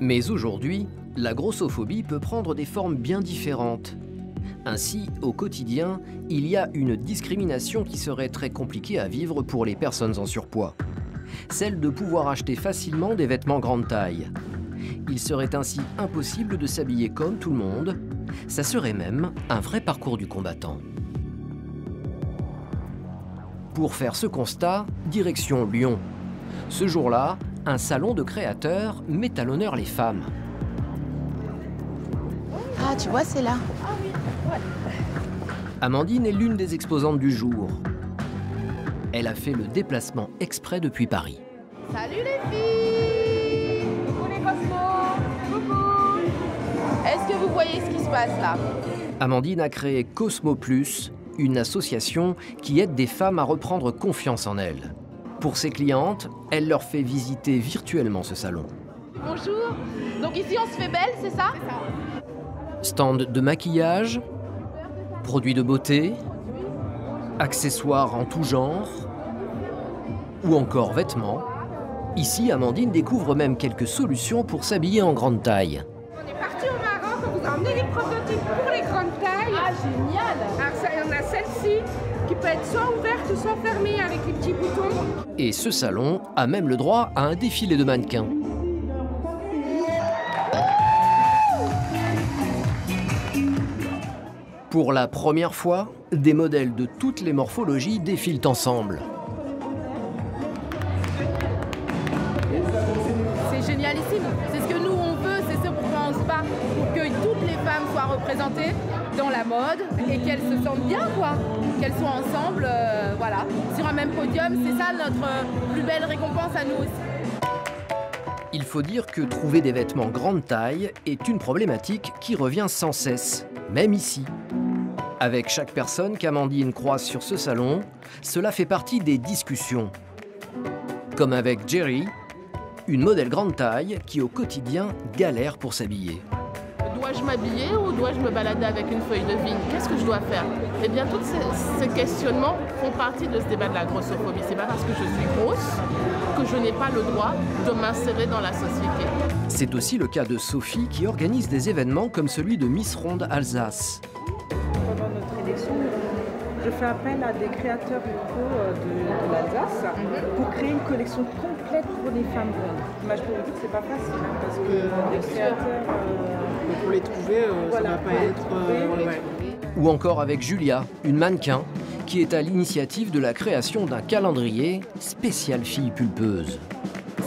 Mais aujourd'hui, la grossophobie peut prendre des formes bien différentes. Ainsi, au quotidien, il y a une discrimination qui serait très compliquée à vivre pour les personnes en surpoids. Celle de pouvoir acheter facilement des vêtements grande taille. Il serait ainsi impossible de s'habiller comme tout le monde. Ça serait même un vrai parcours du combattant. Pour faire ce constat, direction Lyon. Ce jour-là, un salon de créateurs met à l'honneur les femmes. Ah, tu vois, c'est là. Amandine est l'une des exposantes du jour. Elle a fait le déplacement exprès depuis Paris. Salut les filles! Coucou les cosmos! Coucou! Est-ce que vous voyez ce qui se passe là? Amandine a créé Cosmo Plus, une association qui aide des femmes à reprendre confiance en elles. Pour ses clientes, elle leur fait visiter virtuellement ce salon. Bonjour! Donc ici on se fait belle, c'est ça? Stand de maquillage, produits de beauté, accessoires en tout genre, ou encore vêtements. Ici, Amandine découvre même quelques solutions pour s'habiller en grande taille. On est parti au Maroc, on vous a emmené des prototypes pour les grandes tailles. Ah, génial! Alors ça, il y en a celle-ci qui peut être soit ouverte, soit fermée avec les petits boutons. Et ce salon a même le droit à un défilé de mannequins. Pour la première fois, des modèles de toutes les morphologies défilent ensemble. C'est génialissime. C'est ce que nous on veut, c'est ce pourquoi on se bat, pour que toutes les femmes soient représentées dans la mode et qu'elles se sentent bien, quoi. Qu'elles soient ensemble, voilà, sur un même podium. C'est ça notre plus belle récompense à nous aussi. Il faut dire que trouver des vêtements grande taille est une problématique qui revient sans cesse, même ici. Avec chaque personne qu'Amandine croise sur ce salon, cela fait partie des discussions. Comme avec Jerry, une modèle grande taille qui au quotidien galère pour s'habiller. Dois-je m'habiller ou dois-je me balader avec une feuille de vigne? Qu'est-ce que je dois faire? Eh bien, tous ces questionnements font partie de ce débat de la grossophobie. C'est pas parce que je suis grosse que je n'ai pas le droit de m'insérer dans la société. C'est aussi le cas de Sophie qui organise des événements comme celui de Miss Ronde Alsace. Pendant notre élection, je fais appel à des créateurs locaux de l'Alsace pour créer une collection complète pour les femmes rondes. Moi, je peux vous dire que c'est pas facile parce que les créateurs... pour les trouver, voilà, ça va pas être... Ou encore avec Julia, une mannequin, qui est à l'initiative de la création d'un calendrier spécial filles pulpeuses.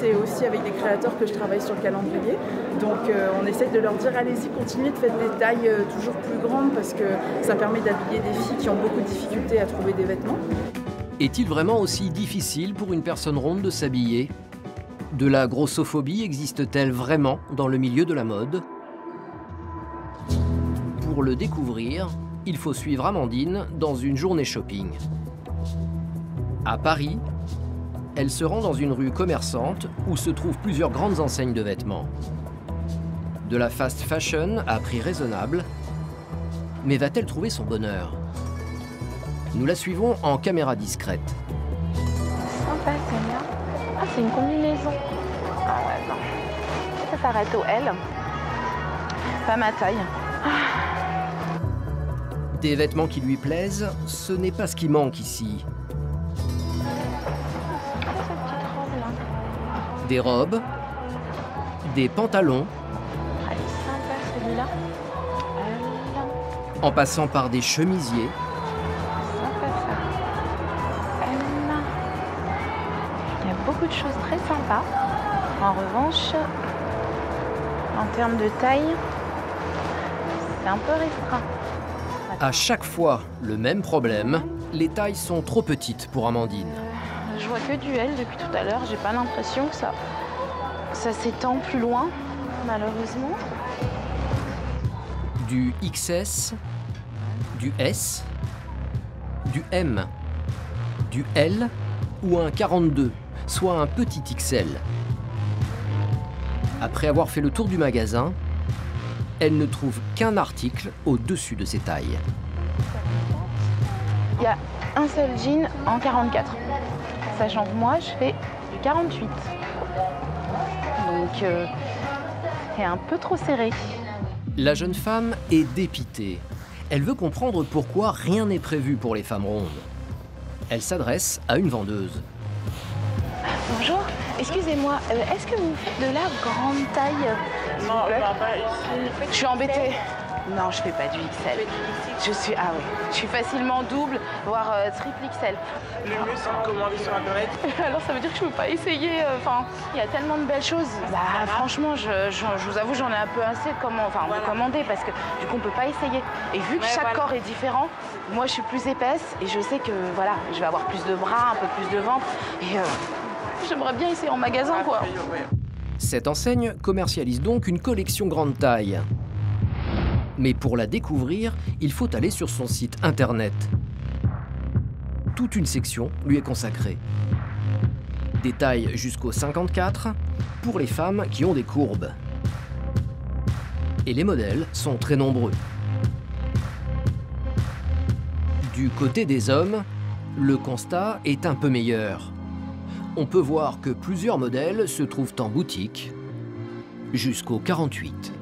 C'est aussi avec des créateurs que je travaille sur le calendrier. Donc on essaie de leur dire allez-y, continuez de faire des tailles toujours plus grandes parce que ça permet d'habiller des filles qui ont beaucoup de difficultés à trouver des vêtements. Est-il vraiment aussi difficile pour une personne ronde de s'habiller? De la grossophobie existe-t-elle vraiment dans le milieu de la mode? Pour le découvrir, il faut suivre Amandine dans une journée shopping. À Paris, elle se rend dans une rue commerçante où se trouvent plusieurs grandes enseignes de vêtements. De la fast fashion à prix raisonnable, mais va-t-elle trouver son bonheur? Nous la suivons en caméra discrète. Sympa celle-là. Ah, c'est une combinaison. Ah ouais, non. Ça s'arrête au L. Pas ma taille. Des vêtements qui lui plaisent, ce n'est pas ce qui manque ici. Des robes, des pantalons, Elle est sympa celui-là. en passant par des chemisiers, Sympa ça. Il y a beaucoup de choses très sympas. En revanche, en termes de taille, c'est un peu restreint. à chaque fois le même problème, les tailles sont trop petites pour Amandine. Je vois que du L depuis tout à l'heure. J'ai pas l'impression que ça s'étend plus loin, malheureusement. Du XS, du S, du M, du L ou un 42, soit un petit XL. Après avoir fait le tour du magasin, elle ne trouve qu'un article au-dessus de ces tailles. Il y a un seul jean en 44, sachant que moi je fais du 48. Donc est un peu trop serré. La jeune femme est dépitée. Elle veut comprendre pourquoi rien n'est prévu pour les femmes rondes. Elle s'adresse à une vendeuse. Bonjour, excusez-moi, est-ce que vous faites de la grande taille? Non, pas ici. Je suis embêtée. Non, je fais pas du XL. Je suis, ah oui, je suis facilement double, voire triple XL. Le mieux, c'est de commander sur Internet. Alors ça veut dire que je peux pas essayer, enfin, il y a tellement de belles choses. Bah franchement, je vous avoue, j'en ai un peu assez de commander parce que du coup on peut pas essayer. Et vu que chaque corps est différent, moi je suis plus épaisse et je sais que voilà, je vais avoir plus de bras, un peu plus de ventre et j'aimerais bien essayer en magasin quoi. Cette enseigne commercialise donc une collection grande taille. Mais pour la découvrir, il faut aller sur son site internet. Toute une section lui est consacrée. Des tailles jusqu'au 54 pour les femmes qui ont des courbes. Et les modèles sont très nombreux. Du côté des hommes, le constat est un peu meilleur. On peut voir que plusieurs modèles se trouvent en boutique jusqu'au 48.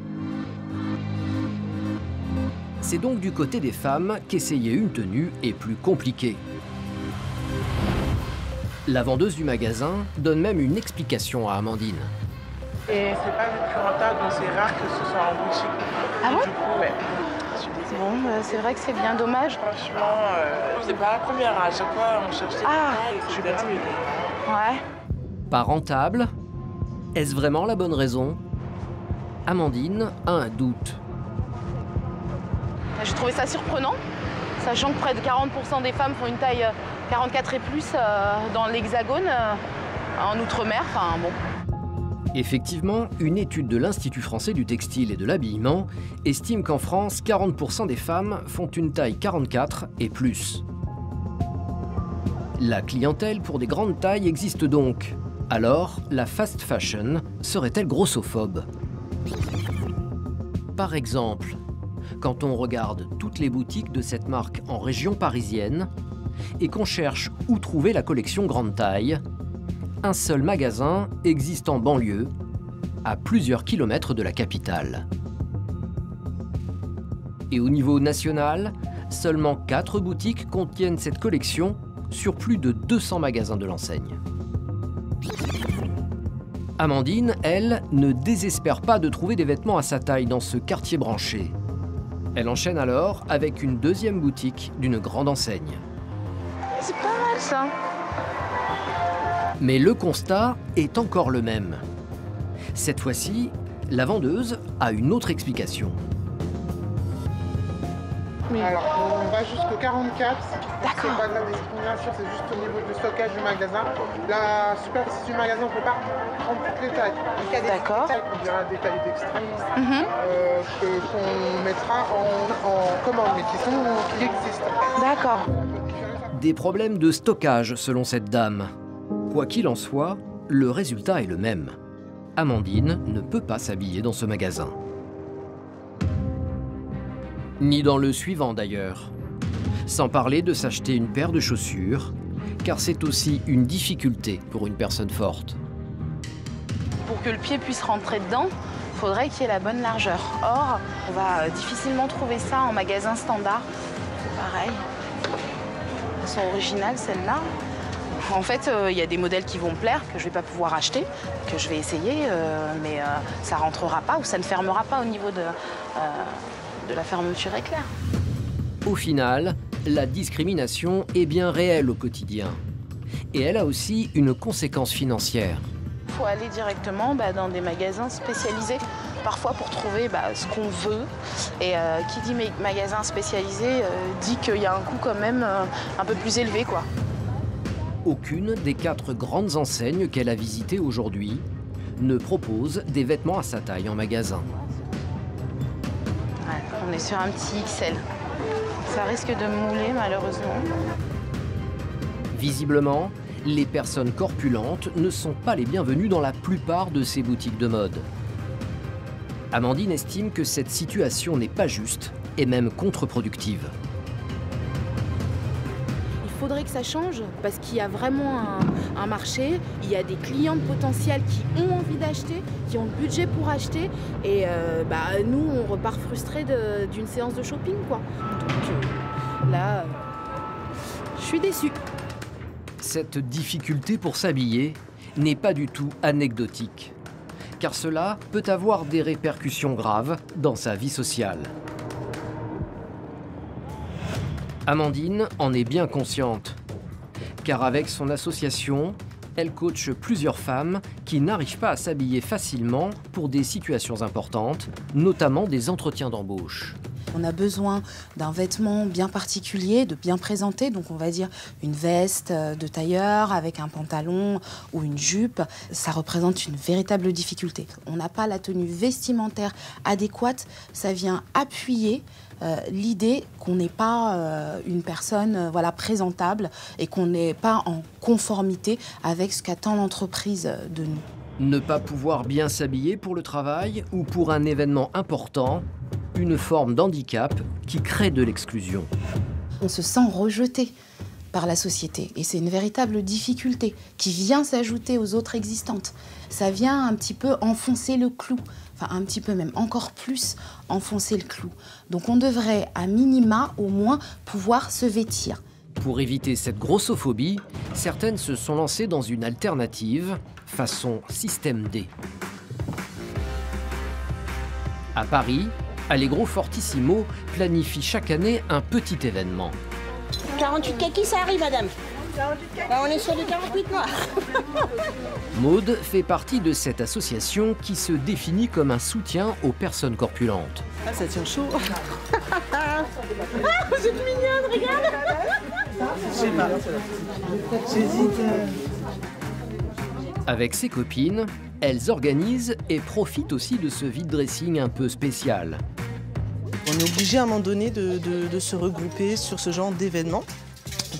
C'est donc du côté des femmes qu'essayer une tenue est plus compliqué. La vendeuse du magasin donne même une explication à Amandine. Et c'est pas le plus rentable, donc c'est rare que ce soit en boutique. Ah bon? Du coup, ouais. Bon, c'est vrai que c'est bien dommage. Franchement, c'est pas la première. À chaque fois, on cherche des détails, etc. Ouais. Pas rentable? Est-ce vraiment la bonne raison? Amandine a un doute. J'ai trouvé ça surprenant, sachant que près de 40% des femmes font une taille 44 et plus dans l'Hexagone, en Outre-mer, enfin bon. Effectivement, une étude de l'Institut français du textile et de l'habillement estime qu'en France, 40% des femmes font une taille 44 et plus. La clientèle pour des grandes tailles existe donc. Alors, la fast fashion serait-elle grossophobe? Par exemple, quand on regarde toutes les boutiques de cette marque en région parisienne et qu'on cherche où trouver la collection grande taille, un seul magasin existe en banlieue, à plusieurs kilomètres de la capitale. Et au niveau national, seulement 4 boutiques contiennent cette collection sur plus de 200 magasins de l'enseigne. Amandine, elle, ne désespère pas de trouver des vêtements à sa taille dans ce quartier branché. Elle enchaîne alors avec une deuxième boutique d'une grande enseigne. C'est pas mal ça. Mais le constat est encore le même. Cette fois-ci, la vendeuse a une autre explication. Alors, on va jusqu'au 44. D'accord. C'est pas de la discrimination, c'est juste au niveau du stockage du magasin. La superficie du magasin, on ne peut pas prendre toutes les tailles. Donc, il y a des tailles qu'on dira des tailles d'extrême qu'on mettra en commande, mais qui existent. D'accord. Des problèmes de stockage selon cette dame. Quoi qu'il en soit, le résultat est le même. Amandine ne peut pas s'habiller dans ce magasin. Ni dans le suivant d'ailleurs. Sans parler de s'acheter une paire de chaussures, car c'est aussi une difficulté pour une personne forte. Pour que le pied puisse rentrer dedans, il faudrait qu'il y ait la bonne largeur. Or, on va difficilement trouver ça en magasin standard. C'est pareil. Elles sont originales, celles-là. En fait, il y a des modèles qui vont me plaire, que je ne vais pas pouvoir acheter, que je vais essayer, mais ça ne rentrera pas ou ça ne fermera pas au niveau de la fermeture éclair. Au final, la discrimination est bien réelle au quotidien. Et elle a aussi une conséquence financière. Il faut aller directement dans des magasins spécialisés, parfois pour trouver ce qu'on veut. Et qui dit magasin spécialisé dit qu'il y a un coût quand même un peu plus élevé, quoi. Aucune des 4 grandes enseignes qu'elle a visitées aujourd'hui ne propose des vêtements à sa taille en magasin. Ouais, on est sur un petit XL. Ça risque de mouler malheureusement. Visiblement, les personnes corpulentes ne sont pas les bienvenues dans la plupart de ces boutiques de mode. Amandine estime que cette situation n'est pas juste et même contre-productive. Il faut faudrait que ça change parce qu'il y a vraiment un marché, il y a des clientes potentielles qui ont envie d'acheter, qui ont le budget pour acheter et nous on repart frustrés d'une séance de shopping quoi. Donc là, je suis déçue. Cette difficulté pour s'habiller n'est pas du tout anecdotique, car cela peut avoir des répercussions graves dans sa vie sociale. Amandine en est bien consciente, car avec son association, elle coache plusieurs femmes qui n'arrivent pas à s'habiller facilement pour des situations importantes, notamment des entretiens d'embauche. On a besoin d'un vêtement bien particulier, de bien présenté, donc on va dire une veste de tailleur avec un pantalon ou une jupe. Ça représente une véritable difficulté. On n'a pas la tenue vestimentaire adéquate, ça vient appuyer l'idée qu'on n'est pas une personne présentable et qu'on n'est pas en conformité avec ce qu'attend l'entreprise de nous. Ne pas pouvoir bien s'habiller pour le travail ou pour un événement important, une forme d'handicap qui crée de l'exclusion. On se sent rejeté par la société et c'est une véritable difficulté qui vient s'ajouter aux autres existantes. Ça vient un petit peu enfoncer le clou, enfin un petit peu même, encore plus enfoncer le clou. Donc on devrait à minima au moins pouvoir se vêtir. Pour éviter cette grossophobie, certaines se sont lancées dans une alternative façon système D. À Paris, Allegro Fortissimo planifie chaque année un petit événement. 48 kakis, ça arrive, madame. On est sur du 48 noirs. Maude fait partie de cette association qui se définit comme un soutien aux personnes corpulentes. Ah, ça tient chaud. Ah, vous êtes mignonne, regarde. Je sais pas. J'hésite. Avec ses copines, elles organisent et profitent aussi de ce vide-dressing un peu spécial. On est obligé à un moment donné de se regrouper sur ce genre d'événement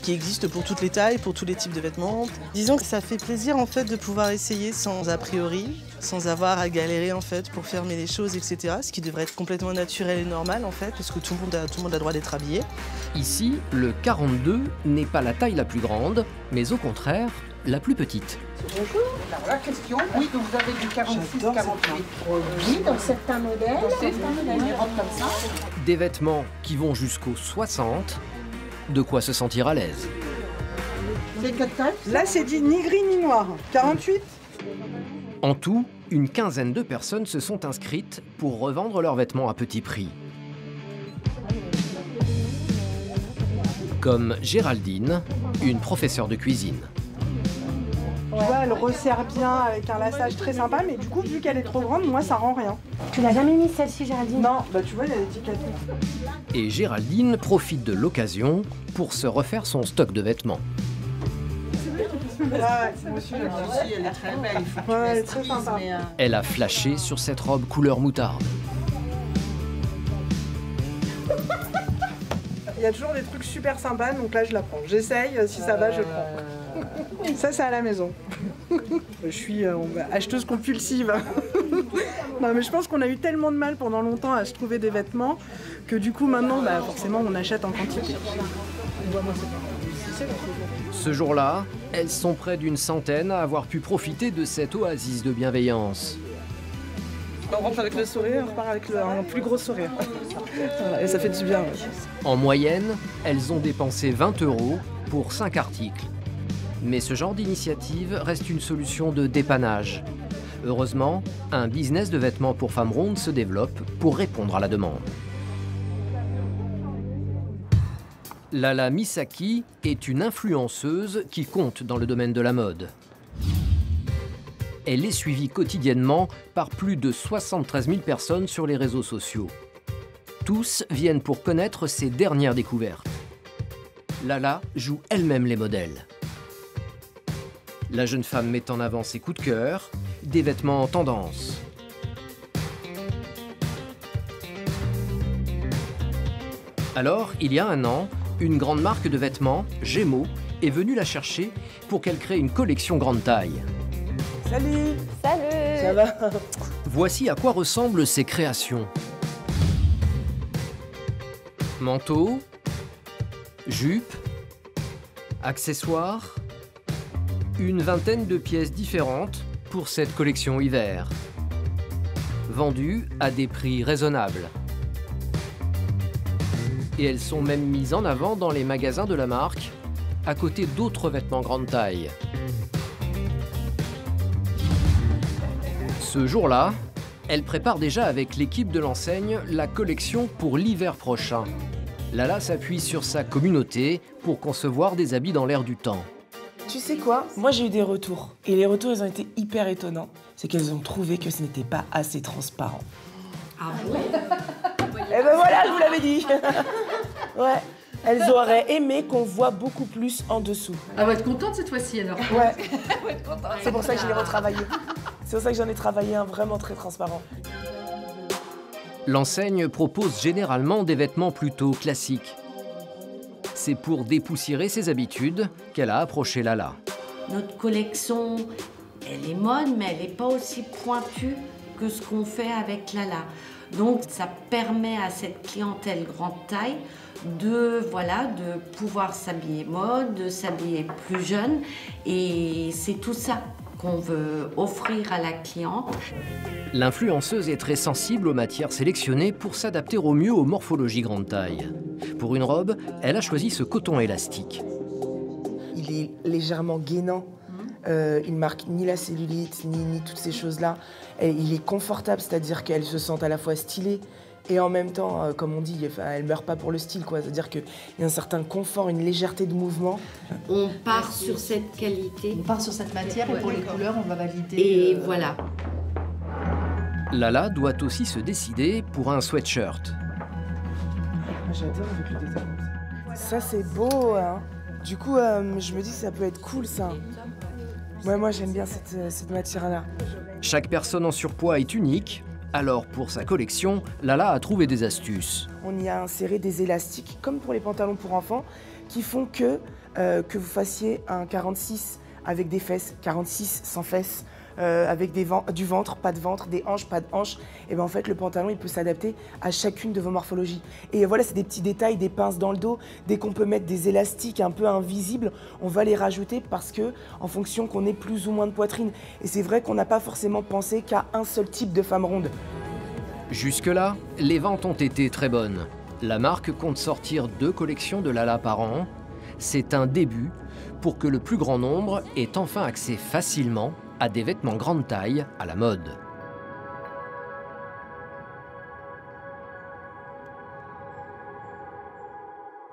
qui existe pour toutes les tailles, pour tous les types de vêtements. Disons que ça fait plaisir en fait de pouvoir essayer sans a priori, sans avoir à galérer en fait pour fermer les choses, etc. Ce qui devrait être complètement naturel et normal en fait, parce que tout le monde a le droit d'être habillé. Ici, le 42 n'est pas la taille la plus grande, mais au contraire, la plus petite. Bonjour. Alors la question, oui, que vous avez du 46, 48. Oui, dans certains modèles, des robes comme ça. Des vêtements qui vont jusqu'aux 60, de quoi se sentir à l'aise. C'est quelle taille? Là, c'est dit ni gris ni noir. 48. En tout, une quinzaine de personnes se sont inscrites pour revendre leurs vêtements à petit prix. Comme Géraldine, une professeure de cuisine. Tu vois, elle resserre bien avec un lassage très sympa, mais du coup, vu qu'elle est trop grande, moi, ça rend rien. Tu l'as jamais mise celle-ci, Géraldine? Non, bah tu vois, il y a l'étiquette. Et Géraldine profite de l'occasion pour se refaire son stock de vêtements. Ouais, monsieur, elle est très belle. Ouais, elle est très sympa. Elle a flashé sur cette robe couleur moutarde. Il y a toujours des trucs super sympas, donc là, je la prends. J'essaye, si ça va, je prends. Ça, c'est à la maison. Je suis acheteuse compulsive. Non, mais je pense qu'on a eu tellement de mal pendant longtemps à se trouver des vêtements que du coup, maintenant, forcément, on achète en quantité. Ce jour-là, elles sont près d'une centaine à avoir pu profiter de cette oasis de bienveillance. On rentre avec le sourire, on repart avec un plus gros sourire. Voilà, et ça fait du bien. Ouais. En moyenne, elles ont dépensé 20 € pour 5 articles. Mais ce genre d'initiative reste une solution de dépannage. Heureusement, un business de vêtements pour femmes rondes se développe pour répondre à la demande. Lala Misaki est une influenceuse qui compte dans le domaine de la mode. Elle est suivie quotidiennement par plus de 73 000 personnes sur les réseaux sociaux. Tous viennent pour connaître ses dernières découvertes. Lala joue elle-même les modèles. La jeune femme met en avant ses coups de cœur, des vêtements en tendance. Alors, il y a un an, une grande marque de vêtements, Gémeaux, est venue la chercher pour qu'elle crée une collection grande taille. Salut! Salut! Ça va? Voici à quoi ressemblent ses créations. Manteau, jupe, Accessoires, une vingtaine de pièces différentes pour cette collection hiver, vendues à des prix raisonnables. Et elles sont même mises en avant dans les magasins de la marque, à côté d'autres vêtements grande taille. Ce jour-là, elle prépare déjà avec l'équipe de l'enseigne la collection pour l'hiver prochain. Lala s'appuie sur sa communauté pour concevoir des habits dans l'air du temps. Tu sais quoi? Moi j'ai eu des retours. Et les retours ils ont été hyper étonnants. C'est qu'elles ont trouvé que ce n'était pas assez transparent. Ah ouais? Et ben voilà, je vous l'avais dit. Ouais. Elles auraient aimé qu'on voit beaucoup plus en dessous. Elle va être contente cette fois-ci alors. Ouais. C'est pour ça que je l'ai retravaillé. C'est pour ça que j'en ai travaillé un vraiment très transparent. L'enseigne propose généralement des vêtements plutôt classiques. C'est pour dépoussiérer ses habitudes qu'elle a approché Lala. Notre collection, elle est mode, mais elle n'est pas aussi pointue que ce qu'on fait avec Lala. Donc ça permet à cette clientèle grande taille de pouvoir s'habiller mode, de s'habiller plus jeune. Et c'est tout ça qu'on veut offrir à la cliente. L'influenceuse est très sensible aux matières sélectionnées pour s'adapter au mieux aux morphologies grande taille. Pour une robe, elle a choisi ce coton élastique. Il est légèrement gainant. Il ne marque ni la cellulite, ni toutes ces choses-là. Et il est confortable, c'est-à-dire qu'elle se sent à la fois stylée et en même temps, comme on dit, elle ne meurt pas pour le style, quoi. C'est-à-dire qu'il y a un certain confort, une légèreté de mouvement. On part sur cette qualité. On part sur cette matière et pour les couleurs, on va valider. Et voilà. Lala doit aussi se décider pour un sweatshirt. J'adore avec le détail. Ça, c'est beau, hein. Du coup, je me dis que ça peut être cool, ça. Ouais, moi, j'aime bien cette matière-là. Chaque personne en surpoids est unique. Alors, pour sa collection, Lala a trouvé des astuces. On y a inséré des élastiques, comme pour les pantalons pour enfants, qui font que vous fassiez un 46 avec des fesses, 46 sans fesses, avec du ventre, pas de ventre, des hanches, pas de hanches. Et bien en fait, le pantalon, il peut s'adapter à chacune de vos morphologies. Et voilà, c'est des petits détails, des pinces dans le dos. Dès qu'on peut mettre des élastiques un peu invisibles, on va les rajouter parce que, en fonction qu'on ait plus ou moins de poitrine. Et c'est vrai qu'on n'a pas forcément pensé qu'à un seul type de femme ronde. Jusque-là, les ventes ont été très bonnes. La marque compte sortir 2 collections de Lala par an. C'est un début pour que le plus grand nombre ait enfin accès facilement à des vêtements grande taille à la mode.